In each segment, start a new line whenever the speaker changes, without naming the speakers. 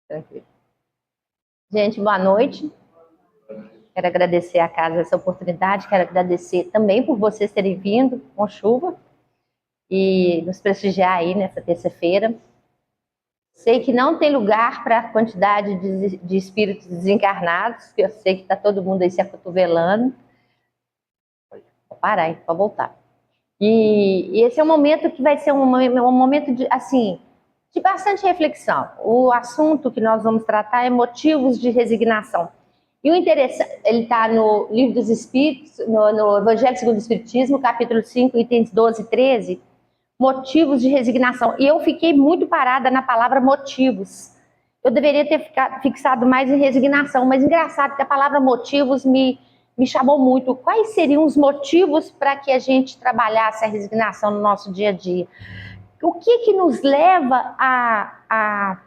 Tranquilo. Gente, boa noite. Quero agradecer a casa essa oportunidade, quero agradecer também por vocês terem vindo com chuva e nos prestigiar aí nessa terça-feira. Sei que não tem lugar para a quantidade de espíritos desencarnados, que eu sei que está todo mundo aí se acotovelando. Vou parar, hein, para voltar. E esse é um momento que vai ser um momento de, assim, de bastante reflexão. O assunto que nós vamos tratar é motivos de resignação. E o interessante, ele está no Livro dos Espíritos, no Evangelho segundo o Espiritismo, capítulo 5, itens 12 e 13, motivos de resignação. E eu fiquei muito parada na palavra motivos. Eu deveria ter fixado mais em resignação, mas engraçado que a palavra motivos me chamou muito. Quais seriam os motivos para que a gente trabalhasse a resignação no nosso dia a dia? O que nos leva a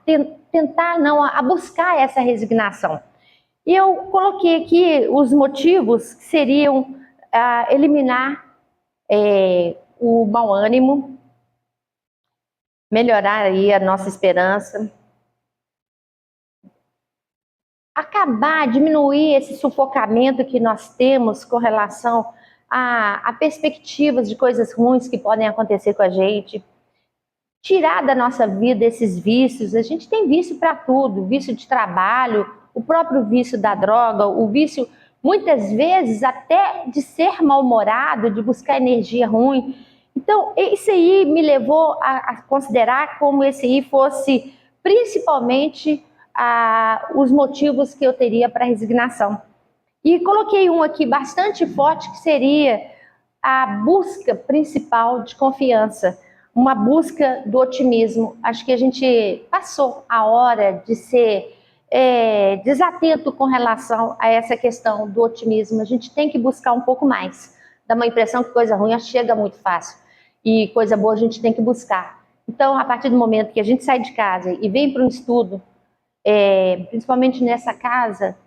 buscar essa resignação? E eu coloquei aqui os motivos que seriam eliminar o mau ânimo, melhorar aí a nossa esperança, diminuir esse sufocamento que nós temos com relação a perspectivas de coisas ruins que podem acontecer com a gente, tirar da nossa vida esses vícios. A gente tem vício para tudo, vício de trabalho, o próprio vício da droga, o vício, muitas vezes, até de ser mal-humorado, de buscar energia ruim. Então, isso aí me levou a considerar como esse aí fosse, principalmente, os motivos que eu teria para a resignação. E coloquei um aqui bastante forte, que seria a busca principal de confiança, uma busca do otimismo. Acho que a gente passou a hora de ser desatento com relação a essa questão do otimismo. A gente tem que buscar um pouco mais. Dá uma impressão que coisa ruim chega muito fácil e coisa boa a gente tem que buscar. Então, a partir do momento que a gente sai de casa e vem para um estudo, principalmente nessa casa,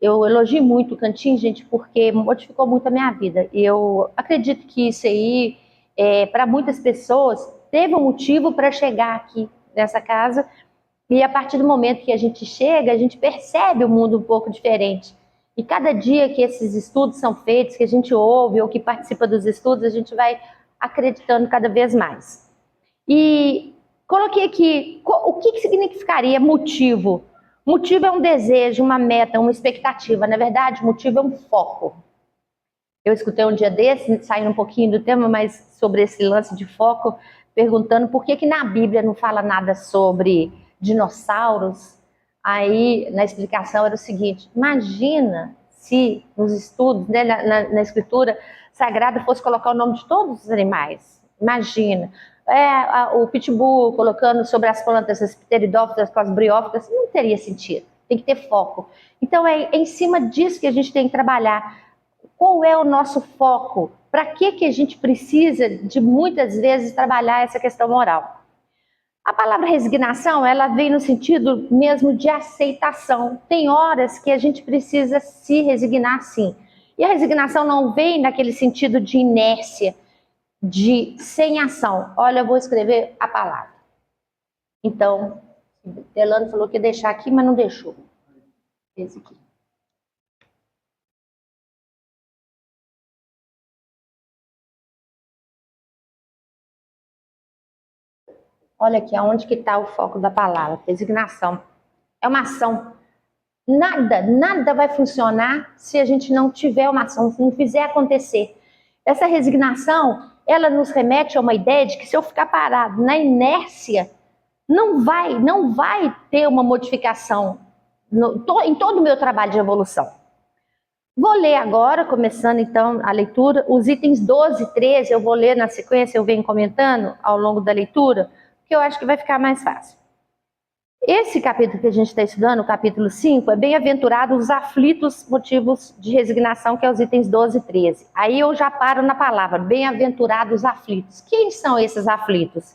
eu elogio muito o Cantinho, gente, porque modificou muito a minha vida. E eu acredito que isso aí, para muitas pessoas, teve um motivo para chegar aqui nessa casa. E a partir do momento que a gente chega, a gente percebe o mundo um pouco diferente. E cada dia que esses estudos são feitos, que a gente ouve ou que participa dos estudos, a gente vai acreditando cada vez mais. E coloquei aqui, o que significaria motivo? Motivo é um desejo, uma meta, uma expectativa. Na verdade, motivo é um foco. Eu escutei um dia desse, saindo um pouquinho do tema, mas sobre esse lance de foco, perguntando por que na Bíblia não fala nada sobre dinossauros. Aí, na explicação, era o seguinte: imagina se nos estudos, né, na escritura sagrada, fosse colocar o nome de todos os animais. Imagina. O pitbull colocando sobre as plantas as pteridófitas com as briófitas, não teria sentido. Tem que ter foco. Então, é em cima disso que a gente tem que trabalhar. Qual é o nosso foco? Para que a gente precisa de, muitas vezes, trabalhar essa questão moral? A palavra resignação, ela vem no sentido mesmo de aceitação. Tem horas que a gente precisa se resignar, sim. E a resignação não vem naquele sentido de inércia, de sem ação. Olha, eu vou escrever a palavra. Então, Delano falou que ia deixar aqui, mas não deixou. Esse aqui. Olha aqui, aonde que está o foco da palavra, resignação. É uma ação. Nada vai funcionar se a gente não tiver uma ação, se não fizer acontecer. Essa resignação, ela nos remete a uma ideia de que se eu ficar parado na inércia, não vai ter uma modificação em todo o meu trabalho de evolução. Vou ler agora, começando então a leitura, os itens 12 e 13, eu vou ler na sequência, eu venho comentando ao longo da leitura, que eu acho que vai ficar mais fácil. Esse capítulo que a gente está estudando, o capítulo 5, é bem-aventurado os aflitos, motivos de resignação, que é os itens 12 e 13. Aí eu já paro na palavra, bem-aventurados os aflitos. Quem são esses aflitos?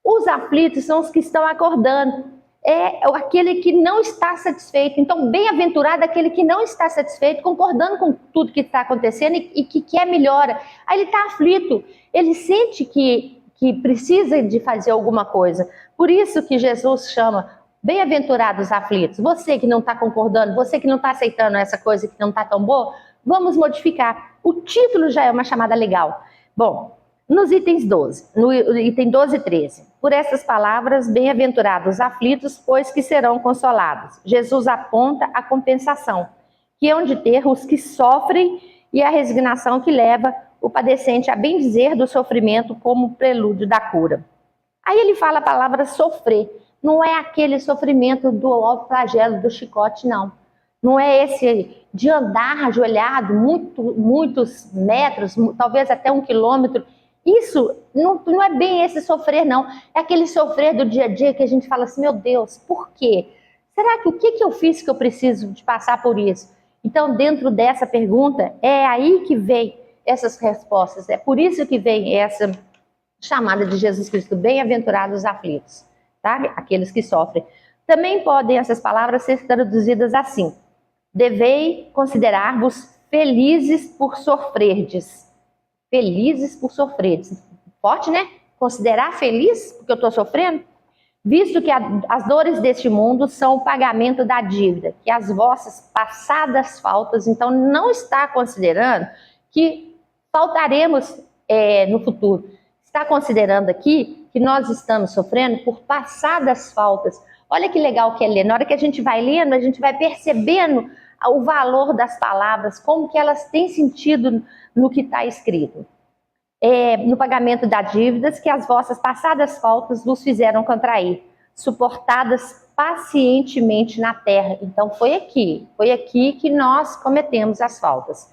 Os aflitos são os que estão acordando. É aquele que não está satisfeito. Então, bem-aventurado é aquele que não está satisfeito, concordando com tudo que está acontecendo e que quer melhora. Aí ele está aflito, ele sente que precisa de fazer alguma coisa. Por isso que Jesus chama Bem-aventurados os aflitos. Você que não está concordando, você que não está aceitando essa coisa que não está tão boa, vamos modificar. O título já é uma chamada legal. Bom, nos itens 12, no item 12 e 13. Por essas palavras, bem-aventurados os aflitos, pois que serão consolados. Jesus aponta a compensação, que hão de ter os que sofrem e a resignação que leva o padecente a bem dizer do sofrimento como prelúdio da cura. Aí ele fala a palavra sofrer. Não é aquele sofrimento do autoflagelo, do chicote, não. Não é esse de andar ajoelhado muitos metros, talvez até 1 quilômetro. Isso não é bem esse sofrer, não. É aquele sofrer do dia a dia que a gente fala assim, meu Deus, por quê? Será que o que eu fiz que eu preciso de passar por isso? Então, dentro dessa pergunta, é aí que vem essas respostas. É por isso que vem essa chamada de Jesus Cristo, bem-aventurados os aflitos, tá? Aqueles que sofrem. Também podem essas palavras ser traduzidas assim: devei considerar-vos felizes por sofrerdes. Felizes por sofrerdes. Forte, né? Considerar feliz porque eu estou sofrendo? Visto que as dores deste mundo são o pagamento da dívida, que as vossas passadas faltas, então não está considerando que faltaremos no futuro. Está considerando aqui que nós estamos sofrendo por passadas faltas. Olha que legal que é ler. Na hora que a gente vai lendo, a gente vai percebendo o valor das palavras, como que elas têm sentido no que está escrito. No pagamento das dívidas que as vossas passadas faltas vos fizeram contrair, suportadas pacientemente na terra. Então foi aqui que nós cometemos as faltas.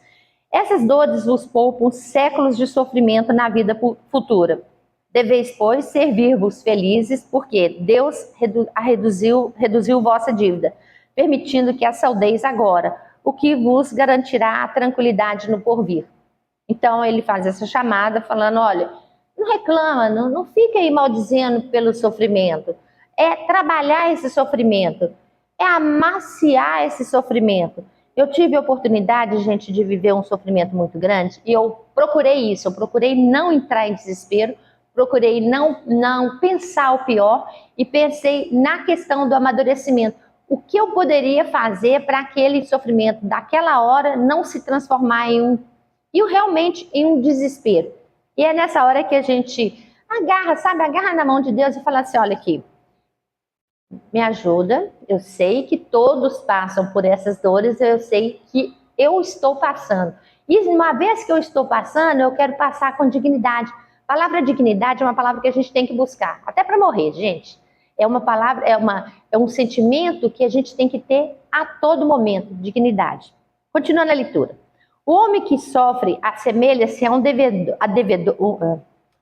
Essas dores vos poupam séculos de sofrimento na vida futura. Deveis, pois, servir-vos felizes, porque Deus reduziu vossa dívida, permitindo que a saudeis agora, o que vos garantirá a tranquilidade no porvir. Então ele faz essa chamada falando, olha, não reclama, não fica aí maldizendo pelo sofrimento. É trabalhar esse sofrimento, é amaciar esse sofrimento. Eu tive a oportunidade, gente, de viver um sofrimento muito grande e eu procurei isso, eu procurei não entrar em desespero, procurei não pensar o pior e pensei na questão do amadurecimento. O que eu poderia fazer para aquele sofrimento daquela hora não se transformar realmente em um desespero. E é nessa hora que a gente agarra na mão de Deus e fala assim, olha aqui, me ajuda, eu sei que todos passam por essas dores, eu sei que eu estou passando. E uma vez que eu estou passando, eu quero passar com dignidade. A palavra dignidade é uma palavra que a gente tem que buscar, até para morrer, gente. É uma palavra, é um sentimento que a gente tem que ter a todo momento, dignidade. Continuando a leitura. O homem que sofre assemelha-se a um devedor.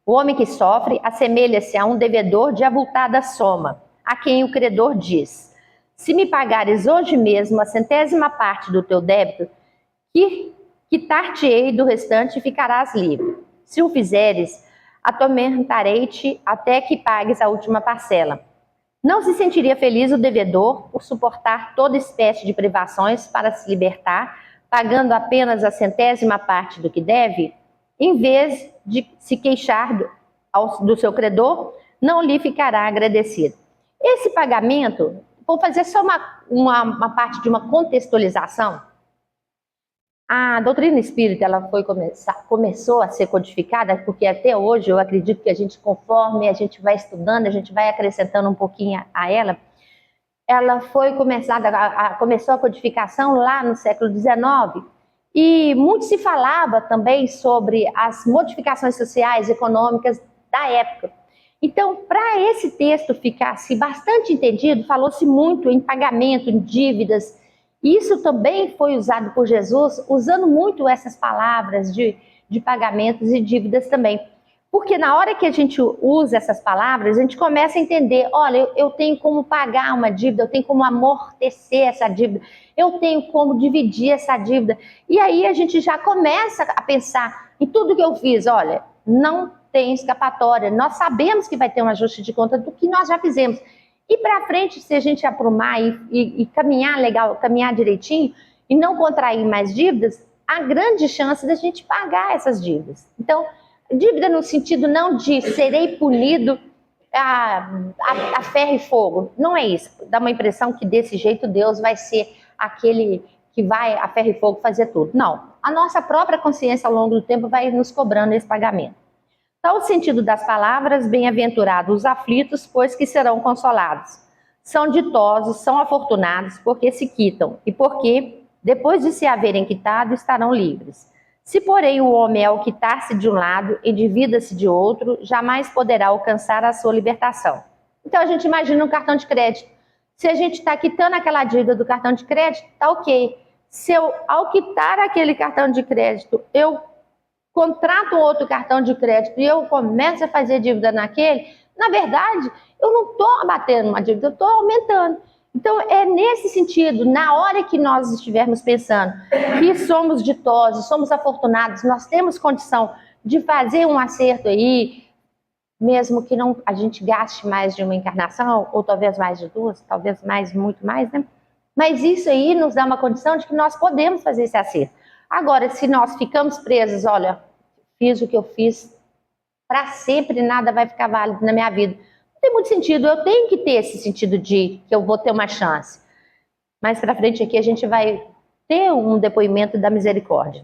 O homem que sofre assemelha-se a um devedor de avultada soma, a quem o credor diz: se me pagares hoje mesmo a 100ª parte do teu débito, quitar-te-ei do restante e ficarás livre. Se o fizeres, atormentarei-te até que pagues a última parcela. Não se sentiria feliz o devedor por suportar toda espécie de privações para se libertar, pagando apenas a 100ª parte do que deve? Em vez de se queixar do seu credor, não lhe ficará agradecido. Esse pagamento, vou fazer só uma parte de uma contextualização. A doutrina espírita ela começou a ser codificada, porque até hoje eu acredito que a gente, conforme a gente vai estudando, a gente vai acrescentando um pouquinho a ela. Ela foi começou a codificação lá no século XIX, e muito se falava também sobre as modificações sociais, econômicas da época. Então, para esse texto ficar bastante entendido, falou-se muito em pagamento, em dívidas. Isso também foi usado por Jesus, usando muito essas palavras de pagamentos e dívidas também. Porque na hora que a gente usa essas palavras, a gente começa a entender, olha, eu tenho como pagar uma dívida, eu tenho como amortecer essa dívida, eu tenho como dividir essa dívida. E aí a gente já começa a pensar em tudo que eu fiz, olha, não tem escapatória, nós sabemos que vai ter um ajuste de conta do que nós já fizemos. E para frente, se a gente aprumar e caminhar legal, caminhar direitinho e não contrair mais dívidas, há grande chance da gente pagar essas dívidas. Então, dívida no sentido não de serei punido a ferro e fogo. Não é isso. Dá uma impressão que desse jeito Deus vai ser aquele que vai a ferro e fogo fazer tudo. Não. A nossa própria consciência ao longo do tempo vai nos cobrando esse pagamento. Tal o sentido das palavras: bem-aventurados os aflitos, pois que serão consolados. São ditosos, são afortunados, porque se quitam, e porque, depois de se haverem quitado, estarão livres. Se, porém, o homem ao quitar-se de um lado, endivida-se de outro, jamais poderá alcançar a sua libertação. Então, a gente imagina um cartão de crédito. Se a gente está quitando aquela dívida do cartão de crédito, tá ok. Se eu, ao quitar aquele cartão de crédito, eu contrato um outro cartão de crédito e eu começo a fazer dívida naquele, na verdade, eu não estou abatendo uma dívida, eu estou aumentando. Então, é nesse sentido, na hora que nós estivermos pensando que somos ditosos, somos afortunados, nós temos condição de fazer um acerto aí, mesmo que não a gente gaste mais de uma encarnação, ou talvez mais de duas, talvez mais, muito mais, né? Mas isso aí nos dá uma condição de que nós podemos fazer esse acerto. Agora, se nós ficamos presos, olha, fiz o que eu fiz, para sempre nada vai ficar válido na minha vida. Não tem muito sentido, eu tenho que ter esse sentido de que eu vou ter uma chance. Mais para frente aqui a gente vai ter um depoimento da misericórdia.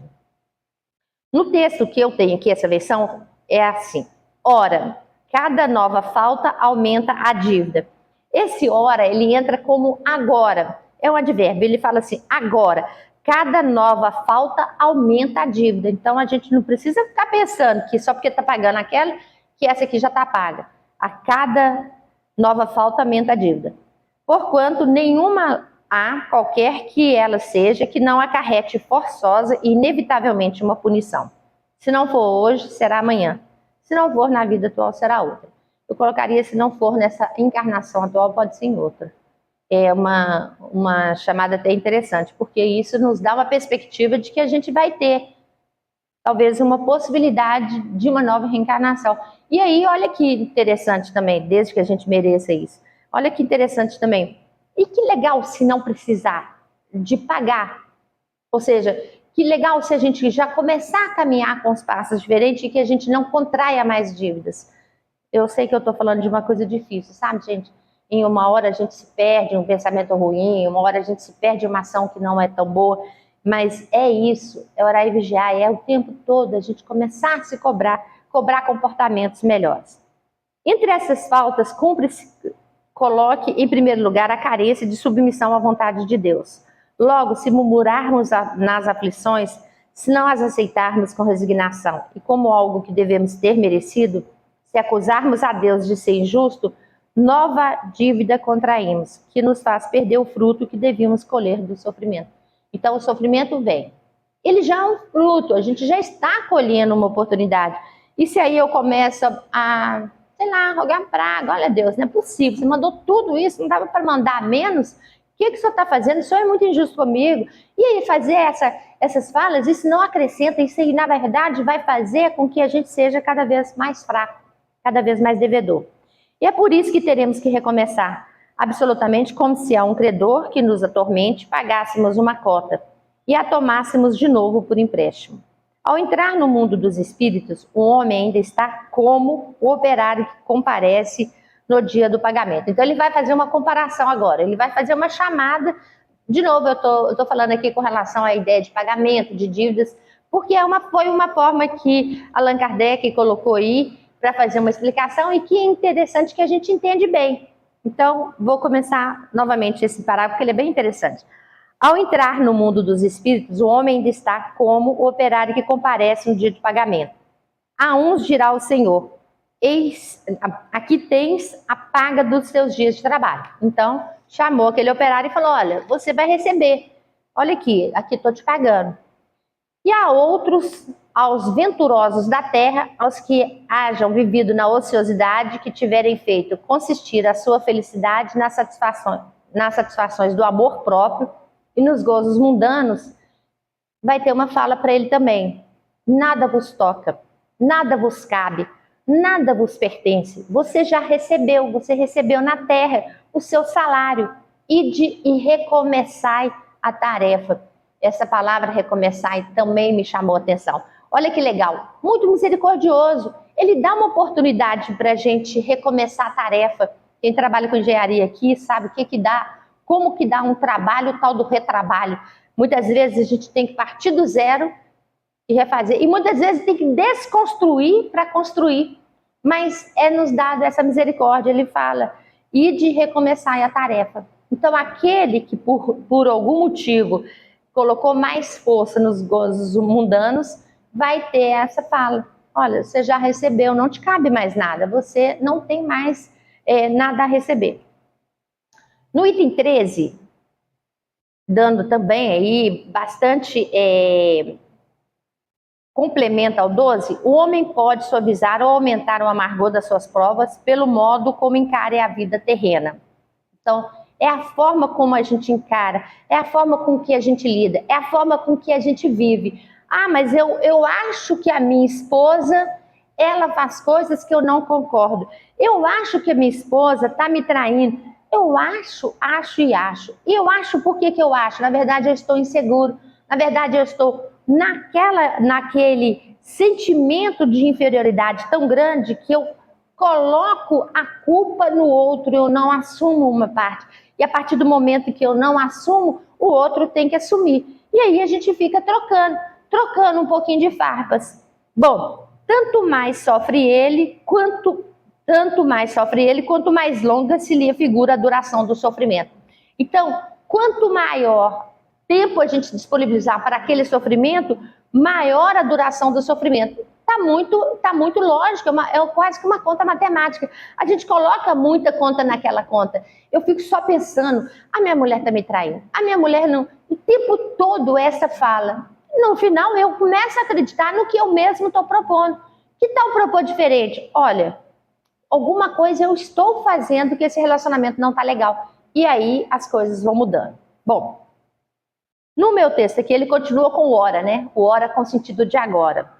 No texto que eu tenho aqui, essa versão, é assim: ora, cada nova falta aumenta a dívida. Esse ora, ele entra como agora. É um advérbio, ele fala assim, agora. Cada nova falta aumenta a dívida. Então, a gente não precisa ficar pensando que só porque está pagando aquela, que essa aqui já está paga. A cada nova falta aumenta a dívida. Porquanto nenhuma há, qualquer que ela seja, que não acarrete forçosa e inevitavelmente uma punição. Se não for hoje, será amanhã. Se não for na vida atual, será outra. Eu colocaria, se não for nessa encarnação atual, pode ser em outra. É uma chamada até interessante, porque isso nos dá uma perspectiva de que a gente vai ter, talvez, uma possibilidade de uma nova reencarnação. E aí, olha que interessante também, desde que a gente mereça isso. Olha que interessante também. E que legal se não precisar de pagar. Ou seja, que legal se a gente já começar a caminhar com os passos diferentes e que a gente não contraia mais dívidas. Eu sei que eu estou falando de uma coisa difícil, sabe, gente? Em uma hora a gente se perde um pensamento ruim, em uma hora a gente se perde uma ação que não é tão boa, mas é isso, é orar e vigiar, é o tempo todo a gente começar a se cobrar comportamentos melhores. Entre essas faltas, cumpre-se, coloque em primeiro lugar a carência de submissão à vontade de Deus. Logo, se murmurarmos nas aflições, se não as aceitarmos com resignação e como algo que devemos ter merecido, se acusarmos a Deus de ser injusto, nova dívida contraímos, que nos faz perder o fruto que devíamos colher do sofrimento. Então, o sofrimento vem. Ele já é um fruto, a gente já está colhendo uma oportunidade. E se aí eu começo a, sei lá, rogar praga, olha Deus, não é possível, você mandou tudo isso, não dava para mandar menos? O que o senhor está fazendo? O senhor é muito injusto comigo. E aí fazer essas falas, isso não acrescenta, isso aí na verdade vai fazer com que a gente seja cada vez mais fraco, cada vez mais devedor. E é por isso que teremos que recomeçar, absolutamente como se a um credor que nos atormente pagássemos uma cota e a tomássemos de novo por empréstimo. Ao entrar no mundo dos espíritos, o homem ainda está como o operário que comparece no dia do pagamento. Então ele vai fazer uma comparação agora, ele vai fazer uma chamada, de novo eu estou falando aqui com relação à ideia de pagamento, de dívidas, porque foi uma forma que Allan Kardec colocou aí, para fazer uma explicação e que é interessante que a gente entende bem. Então, vou começar novamente esse parágrafo, porque ele é bem interessante. Ao entrar no mundo dos espíritos, o homem ainda está como o operário que comparece no dia de pagamento. A uns dirá o Senhor, eis, aqui tens a paga dos seus dias de trabalho. Então, chamou aquele operário e falou, olha, você vai receber. Olha aqui estou te pagando. E a outros, aos venturosos da terra, aos que hajam vivido na ociosidade, que tiverem feito consistir a sua felicidade nas satisfações do amor próprio e nos gozos mundanos, vai ter uma fala para ele também. Nada vos toca, nada vos cabe, nada vos pertence. Você já recebeu, você recebeu na terra o seu salário. Ide e recomeçai a tarefa. Essa palavra recomeçar também me chamou a atenção. Olha que legal, muito misericordioso. ele dá uma oportunidade para a gente recomeçar a tarefa. Quem trabalha com engenharia aqui sabe o que que dá, como que dá um trabalho, o tal do retrabalho. Muitas vezes a gente tem que partir do zero e refazer. E muitas vezes tem que desconstruir para construir. Mas é nos dado essa misericórdia, ele fala, e de recomeçar a tarefa. Então, aquele que por algum motivo colocou mais força nos gozos mundanos, vai ter essa fala. Olha, você já recebeu, não te cabe mais nada, você não tem mais nada a receber. No item 13, dando também aí bastante complemento ao 12, o homem pode suavizar ou aumentar o amargor das suas provas pelo modo como encare a vida terrena. Então, é a forma como a gente encara, é a forma com que a gente lida, é a forma com que a gente vive. Ah, mas eu acho que a minha esposa, ela faz coisas que eu não concordo. Eu acho que a minha esposa está me traindo. Eu acho. E eu acho por que eu acho? Na verdade, eu estou inseguro. Na verdade, eu estou naquele sentimento de inferioridade tão grande que eu coloco a culpa no outro, eu não assumo uma parte. E a partir do momento que eu não assumo, o outro tem que assumir. E aí a gente fica trocando um pouquinho de farpas. Bom, tanto mais sofre ele, quanto mais longa se lhe figura a duração do sofrimento. Então, quanto maior tempo a gente disponibilizar para aquele sofrimento, maior a duração do sofrimento. Tá muito lógico, é quase que uma conta matemática. A gente coloca muita conta naquela conta. Eu fico só pensando, a minha mulher está me traindo, a minha mulher não. O tempo todo essa fala. No final, eu começo a acreditar no que eu mesmo estou propondo. Que tal propor diferente? Olha, alguma coisa eu estou fazendo que esse relacionamento não está legal. E aí as coisas vão mudando. Bom, no meu texto aqui ele continua com o ora, né? O ora com sentido de agora.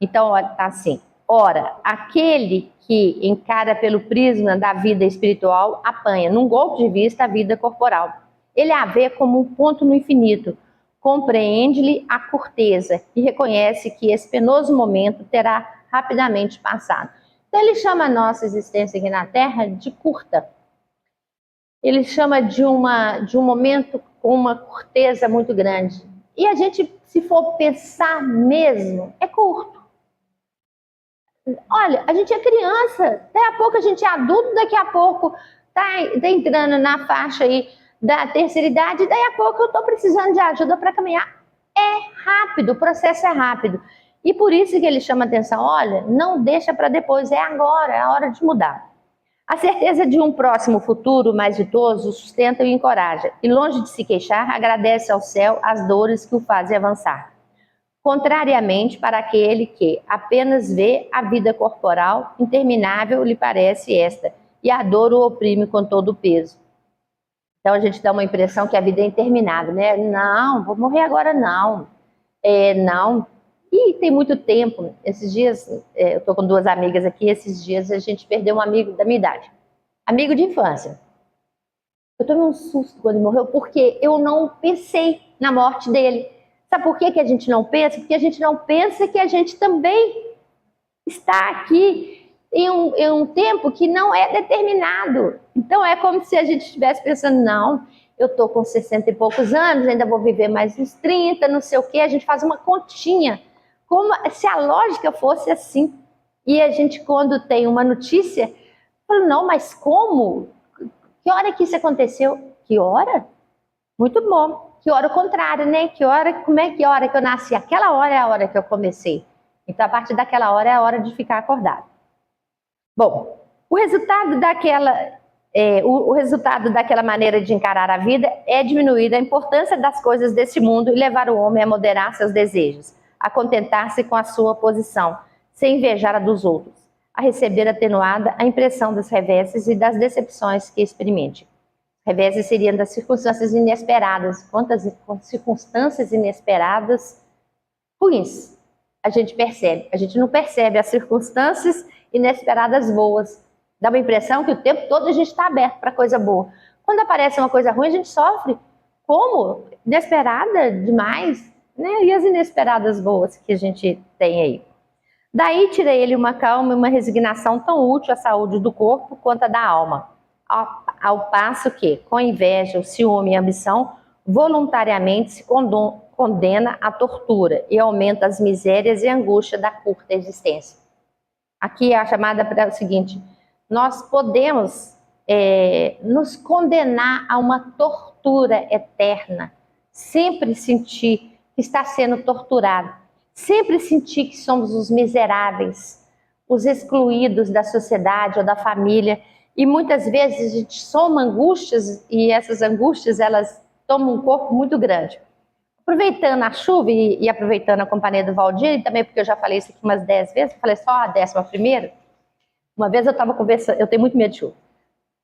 Então, tá assim. Ora, aquele que encara pelo prisma da vida espiritual apanha, num golpe de vista, a vida corporal. Ele a vê como um ponto no infinito. Compreende-lhe a curteza e reconhece que esse penoso momento terá rapidamente passado. Então, ele chama a nossa existência aqui na Terra de curta. Ele chama de um momento com uma curteza muito grande. E a gente, se for pensar mesmo, é curto. Olha, a gente é criança, daqui a pouco a gente é adulto, daqui a pouco tá entrando na faixa aí da terceira idade, daí a pouco eu estou precisando de ajuda para caminhar. É rápido, o processo é rápido. E por isso que ele chama atenção, olha, não deixa para depois, é agora, é a hora de mudar. A certeza de um próximo futuro mais ditoso sustenta e encoraja, e longe de se queixar, agradece ao céu as dores que o fazem avançar. Contrariamente para aquele que apenas vê a vida corporal, interminável lhe parece esta, e a dor o oprime com todo o peso. Então a gente dá uma impressão que a vida é interminável, né? Não, vou morrer agora não. Não. E tem muito tempo, esses dias, eu estou com duas amigas aqui, esses dias a gente perdeu um amigo da minha idade, amigo de infância. Eu tomei um susto quando ele morreu, porque eu não pensei na morte dele. Sabe por que a gente não pensa? Porque a gente não pensa que a gente também está aqui em um tempo que não é determinado. Então é como se a gente estivesse pensando, não, eu estou com 60 e poucos anos, ainda vou viver mais uns 30, não sei o quê. A gente faz uma continha, como se a lógica fosse assim. E a gente, quando tem uma notícia, fala, não, mas como? Que hora que isso aconteceu? Que hora? Muito bom. Que hora o contrário, né? Que hora que eu nasci? Aquela hora é a hora que eu comecei. Então, a partir daquela hora é a hora de ficar acordado. Bom, o resultado daquela maneira de encarar a vida é diminuir a importância das coisas desse mundo e levar o homem a moderar seus desejos, a contentar-se com a sua posição, sem invejar a dos outros, a receber atenuada a impressão dos reveses e das decepções que experimente. Reveses seriam das circunstâncias inesperadas. Quantas circunstâncias inesperadas ruins a gente percebe. A gente não percebe as circunstâncias inesperadas boas. Dá uma impressão que o tempo todo a gente está aberto para coisa boa. Quando aparece uma coisa ruim, a gente sofre. Como? Inesperada demais, né? E as inesperadas boas que a gente tem aí. Daí tira ele uma calma e uma resignação tão útil à saúde do corpo quanto à da alma. Ao passo que, com inveja, o ciúme e a ambição, voluntariamente se condena à tortura e aumenta as misérias e angústia da curta existência. Aqui é a chamada para o seguinte: nós podemos nos condenar a uma tortura eterna, sempre sentir que está sendo torturado, sempre sentir que somos os miseráveis, os excluídos da sociedade ou da família, e muitas vezes a gente soma angústias e essas angústias elas tomam um corpo muito grande. Aproveitando a chuva e aproveitando a companhia do Valdir, e também porque eu já falei isso aqui umas 10 vezes, falei só a 11ª. Uma vez eu estava conversando, eu tenho muito medo de chuva.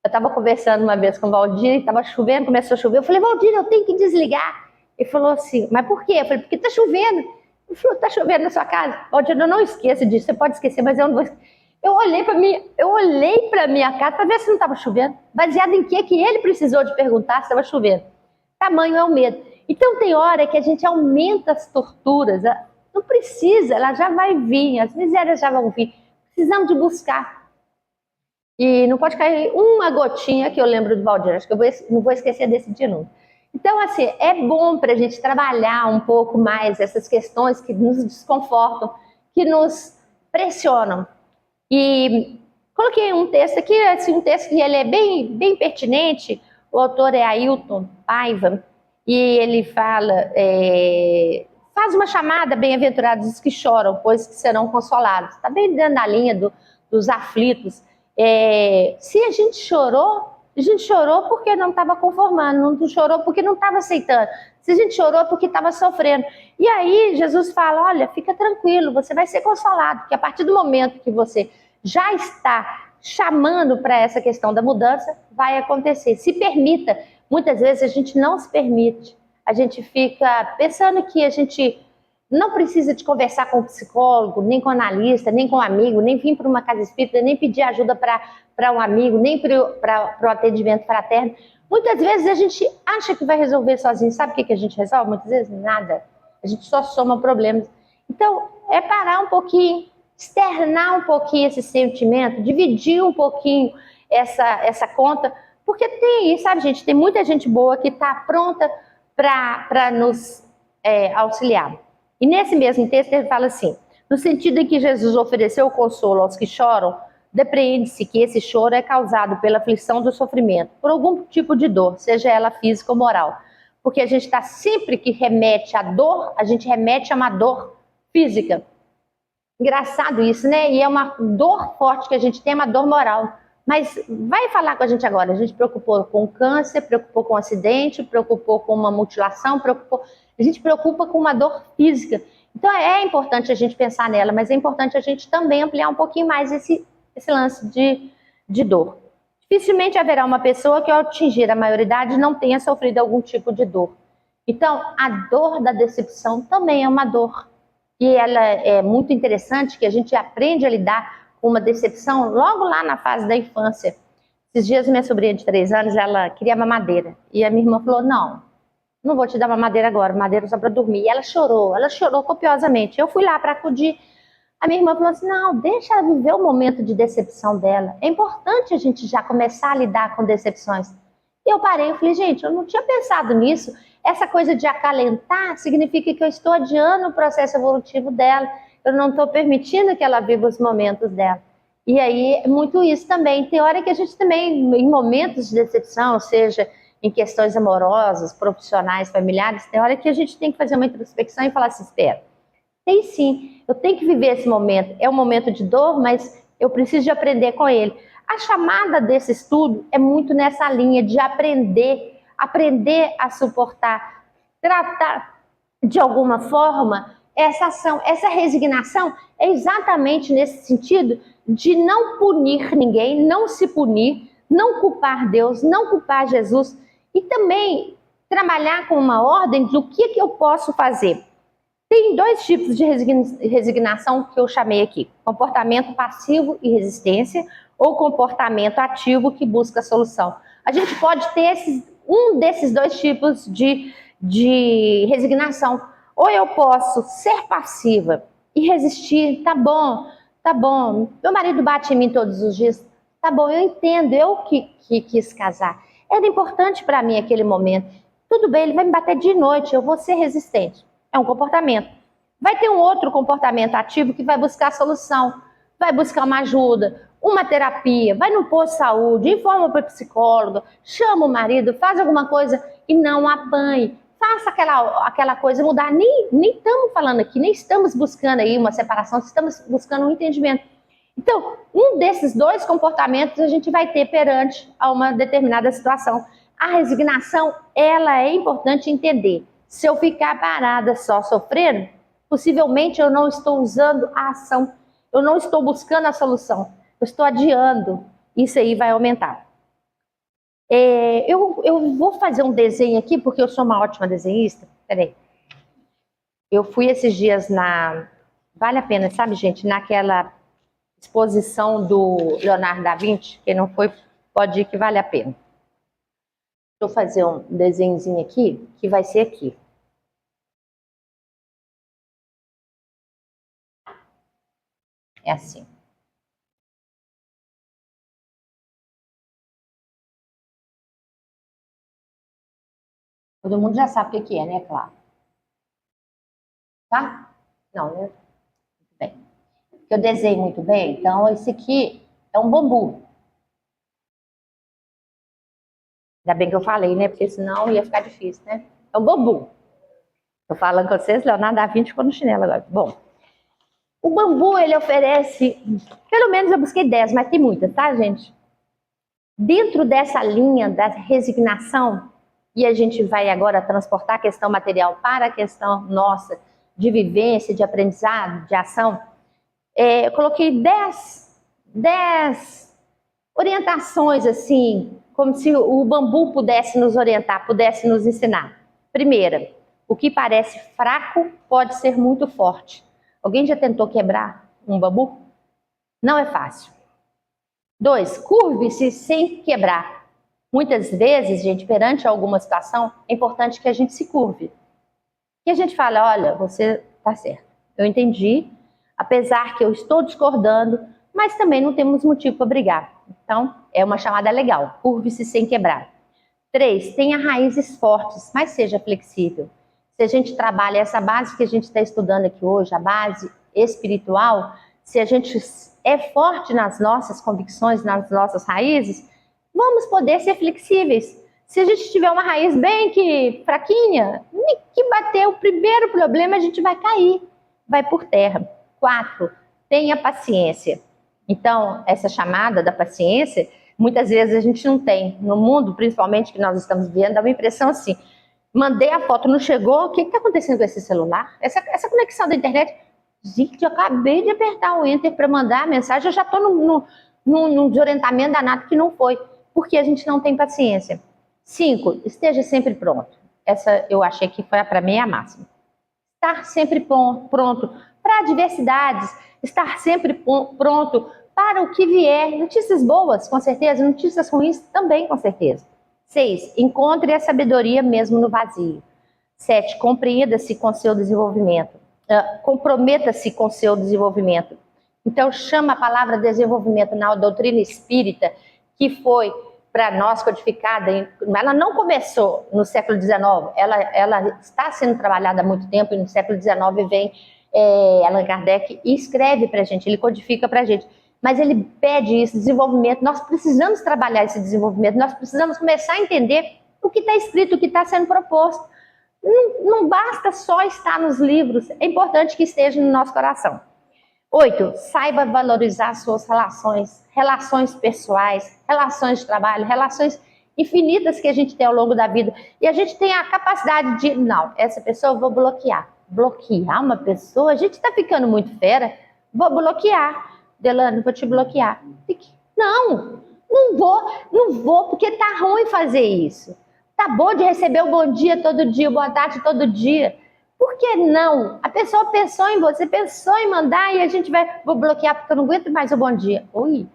Eu estava conversando uma vez com o Valdir, estava chovendo, começou a chover. Eu falei, Valdir, eu tenho que desligar. Ele falou assim, mas por quê? Eu falei, porque está chovendo. Ele falou, está chovendo na sua casa? Valdir, eu não esqueço disso, você pode esquecer, mas eu não vou esquecer. Eu olhei para minha casa para ver se não estava chovendo. Baseado em que ele precisou de perguntar se estava chovendo. Tamanho é o medo. Então tem hora que a gente aumenta as torturas. Não precisa, ela já vai vir, as misérias já vão vir. Precisamos de buscar. E não pode cair uma gotinha, que eu lembro do Valdir, acho que eu não vou esquecer desse dia nunca. Então, assim, é bom para a gente trabalhar um pouco mais essas questões que nos desconfortam, que nos pressionam. E coloquei um texto aqui, assim, um texto que ele é bem pertinente. O autor é Ailton Paiva, e ele fala, faz uma chamada, bem-aventurados os que choram, pois que serão consolados. Está bem dentro da linha dos aflitos. Se a gente chorou porque não estava conformando, não chorou porque não estava aceitando. Se a gente chorou porque estava sofrendo. E aí Jesus fala, olha, fica tranquilo, você vai ser consolado, porque a partir do momento que você já está chamando para essa questão da mudança, vai acontecer. Se permita. Muitas vezes a gente não se permite. A gente fica pensando que a gente não precisa de conversar com o psicólogo, nem com o analista, nem com o amigo, nem vir para uma casa espírita, nem pedir ajuda para um amigo, nem para o atendimento fraterno. Muitas vezes a gente acha que vai resolver sozinho. Sabe o que a gente resolve? Muitas vezes nada. A gente só soma problemas. Então, é parar um pouquinho, externar um pouquinho esse sentimento, dividir um pouquinho essa conta, porque sabe, gente, tem muita gente boa que está pronta para nos auxiliar. E nesse mesmo texto ele fala assim, no sentido em que Jesus ofereceu o consolo aos que choram, depreende-se que esse choro é causado pela aflição do sofrimento, por algum tipo de dor, seja ela física ou moral. Porque a gente está sempre que remete à dor, a gente remete a uma dor física. Engraçado isso, né? E é uma dor forte que a gente tem, uma dor moral. Mas vai falar com a gente agora. A gente preocupou com câncer, preocupou com acidente, preocupou com uma mutilação, a gente preocupa com uma dor física. Então é importante a gente pensar nela, mas é importante a gente também ampliar um pouquinho mais esse lance de dor. Dificilmente haverá uma pessoa que ao atingir a maioridade não tenha sofrido algum tipo de dor. Então a dor da decepção também é uma dor. E ela é muito interessante que a gente aprende a lidar com uma decepção logo lá na fase da infância. Esses dias minha sobrinha de 3 anos, ela queria mamadeira. E a minha irmã falou, não vou te dar mamadeira agora, mamadeira só para dormir. E ela chorou copiosamente. Eu fui lá para acudir. A minha irmã falou assim, não, deixa ela viver o momento de decepção dela. É importante a gente já começar a lidar com decepções. E eu parei e falei, gente, eu não tinha pensado nisso. Essa coisa de acalentar significa que eu estou adiando o processo evolutivo dela. Eu não estou permitindo que ela viva os momentos dela. E aí, muito isso também. Tem hora que a gente também, em momentos de decepção, seja em questões amorosas, profissionais, familiares, tem hora que a gente tem que fazer uma introspecção e falar assim, espera, tem sim, eu tenho que viver esse momento. É um momento de dor, mas eu preciso de aprender com ele. A chamada desse estudo é muito nessa linha de aprender a suportar, tratar de alguma forma essa ação, essa resignação é exatamente nesse sentido de não punir ninguém, não se punir, não culpar Deus, não culpar Jesus e também trabalhar com uma ordem do que eu posso fazer. Tem 2 tipos de resignação que eu chamei aqui, comportamento passivo e resistência ou comportamento ativo que busca solução. A gente pode ter um desses 2 tipos de resignação. Ou eu posso ser passiva e resistir. Tá bom, tá bom. Meu marido bate em mim todos os dias. Tá bom, eu entendo, eu que quis casar. Era importante para mim aquele momento. Tudo bem, ele vai me bater de noite, eu vou ser resistente. É um comportamento. Vai ter um outro comportamento ativo que vai buscar solução, vai buscar uma ajuda, uma terapia, vai no posto de saúde, informa para o psicólogo, chama o marido, faz alguma coisa e não apanhe. Faça aquela coisa mudar. Nem estamos falando aqui, nem estamos buscando aí uma separação, estamos buscando um entendimento. Então, um desses dois comportamentos a gente vai ter perante a uma determinada situação. A resignação, ela é importante entender. Se eu ficar parada só sofrendo, possivelmente eu não estou usando a ação, eu não estou buscando a solução, eu estou adiando. Isso aí vai aumentar. Eu vou fazer um desenho aqui, porque eu sou uma ótima desenhista. Peraí. Eu fui esses dias Vale a pena, sabe, gente? Naquela exposição do Leonardo da Vinci. Quem não foi, pode ir que vale a pena. Vou fazer um desenhozinho aqui, que vai ser aqui. É assim. Todo mundo já sabe o que é, né, claro? Tá? Não, né? Muito bem. Eu desenho muito bem, então esse aqui é um bambu. Ainda bem que eu falei, né? Porque senão ia ficar difícil, né? É um bambu. Tô falando com vocês, Leonardo da Vinci ficou no chinelo agora. Bom, o bambu, ele oferece, pelo menos eu busquei 10, mas tem muitas, tá, gente? Dentro dessa linha da resignação, e a gente vai agora transportar a questão material para a questão nossa de vivência, de aprendizado, de ação, eu coloquei 10 orientações, assim, como se o bambu pudesse nos orientar, pudesse nos ensinar. Primeira, o que parece fraco pode ser muito forte. Alguém já tentou quebrar um bambu? Não é fácil. 2, curve-se sem quebrar. Muitas vezes, gente, perante alguma situação, é importante que a gente se curve. Que a gente fala, olha, você está certo, eu entendi, apesar que eu estou discordando, mas também não temos motivo para brigar. Então, é uma chamada legal, curve-se sem quebrar. 3, tenha raízes fortes, mas seja flexível. Se a gente trabalha essa base que a gente está estudando aqui hoje, a base espiritual, se a gente é forte nas nossas convicções, nas nossas raízes, vamos poder ser flexíveis. Se a gente tiver uma raiz bem que fraquinha, que bater o primeiro problema, a gente vai cair, vai por terra. 4, tenha paciência. Então, essa chamada da paciência, muitas vezes a gente não tem. No mundo, principalmente, que nós estamos vivendo, dá uma impressão assim, mandei a foto, não chegou, o que está acontecendo com esse celular? Essa conexão da internet, gente, eu acabei de apertar o enter para mandar a mensagem, eu já estou num desorientamento danado que não foi, porque a gente não tem paciência. 5, esteja sempre pronto. Essa eu achei que foi para mim a máxima. Estar sempre pronto para adversidades, estar sempre pronto para o que vier. Notícias boas, com certeza, notícias ruins também, com certeza. 6, encontre a sabedoria mesmo no vazio. 7, compreenda-se com seu desenvolvimento. Comprometa-se com seu desenvolvimento. Então, chama a palavra desenvolvimento na doutrina espírita, que foi para nós codificada, ela não começou no século XIX, ela está sendo trabalhada há muito tempo, e no século XIX vem Allan Kardec e escreve para a gente, ele codifica para a gente, mas ele pede isso, desenvolvimento, nós precisamos trabalhar esse desenvolvimento, nós precisamos começar a entender o que está escrito, o que está sendo proposto. Não basta só estar nos livros, é importante que esteja no nosso coração. 8, saiba valorizar suas relações pessoais, relações de trabalho, relações infinitas que a gente tem ao longo da vida. E a gente tem a capacidade de, não, essa pessoa eu vou bloquear. Bloquear uma pessoa? A gente está ficando muito fera, vou bloquear. Delano, vou te bloquear. Não vou, porque tá ruim fazer isso. Tá bom de receber o bom dia todo dia, boa tarde todo dia. Por que não? A pessoa pensou em você, pensou em mandar e a gente vou bloquear porque eu não aguento mais o bom dia. Ui,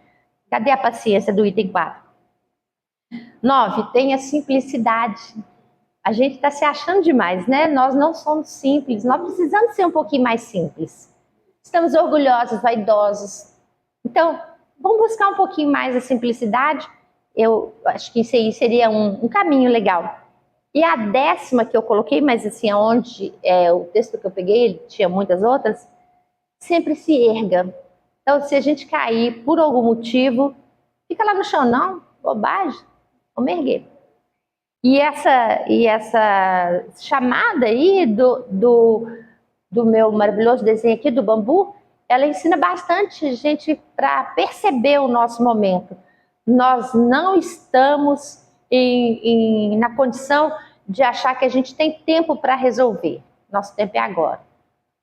cadê a paciência do item 4? 9, tenha simplicidade. A gente está se achando demais, né? Nós não somos simples, nós precisamos ser um pouquinho mais simples. estamos orgulhosos, vaidosos. Então, vamos buscar um pouquinho mais a simplicidade. Eu acho que isso aí seria um caminho legal. E a 10ª que eu coloquei, mas assim, onde o texto que eu peguei, ele tinha muitas outras, sempre se erga. Então, se a gente cair por algum motivo, fica lá no chão, não, bobagem, vamos erguer. E essa chamada aí do meu maravilhoso desenho aqui, do bambu, ela ensina bastante a gente para perceber o nosso momento. Nós não estamos na condição de achar que a gente tem tempo para resolver. Nosso tempo é agora.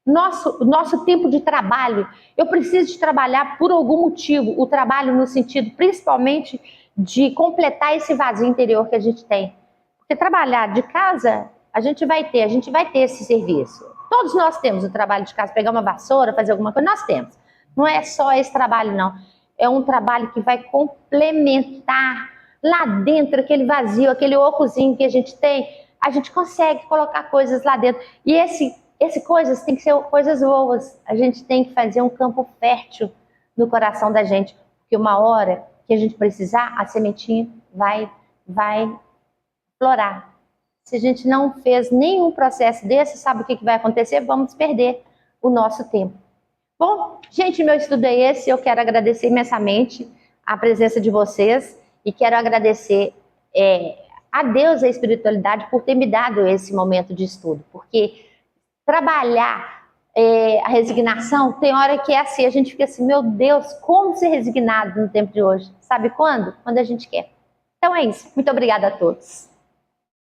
Nosso tempo de trabalho, eu preciso de trabalhar por algum motivo, o trabalho no sentido principalmente de completar esse vazio interior que a gente tem. Porque trabalhar de casa, a gente vai ter esse serviço. Todos nós temos o trabalho de casa, pegar uma vassoura, fazer alguma coisa, nós temos. Não é só esse trabalho, não. É um trabalho que vai complementar lá dentro aquele vazio, aquele ocozinho que a gente tem. A gente consegue colocar coisas lá dentro. E esse coisas tem que ser coisas boas. A gente tem que fazer um campo fértil no coração da gente. Porque uma hora que a gente precisar, a sementinha vai florar. Se a gente não fez nenhum processo desse, sabe o que vai acontecer? Vamos perder o nosso tempo. Bom, gente, meu estudo é esse. Eu quero agradecer imensamente a presença de vocês e quero agradecer a Deus e a espiritualidade por ter me dado esse momento de estudo, porque trabalhar a resignação, tem hora que é assim, a gente fica assim, meu Deus, como ser resignado no tempo de hoje? Sabe quando? Quando a gente quer. Então é isso. Muito obrigada a todos.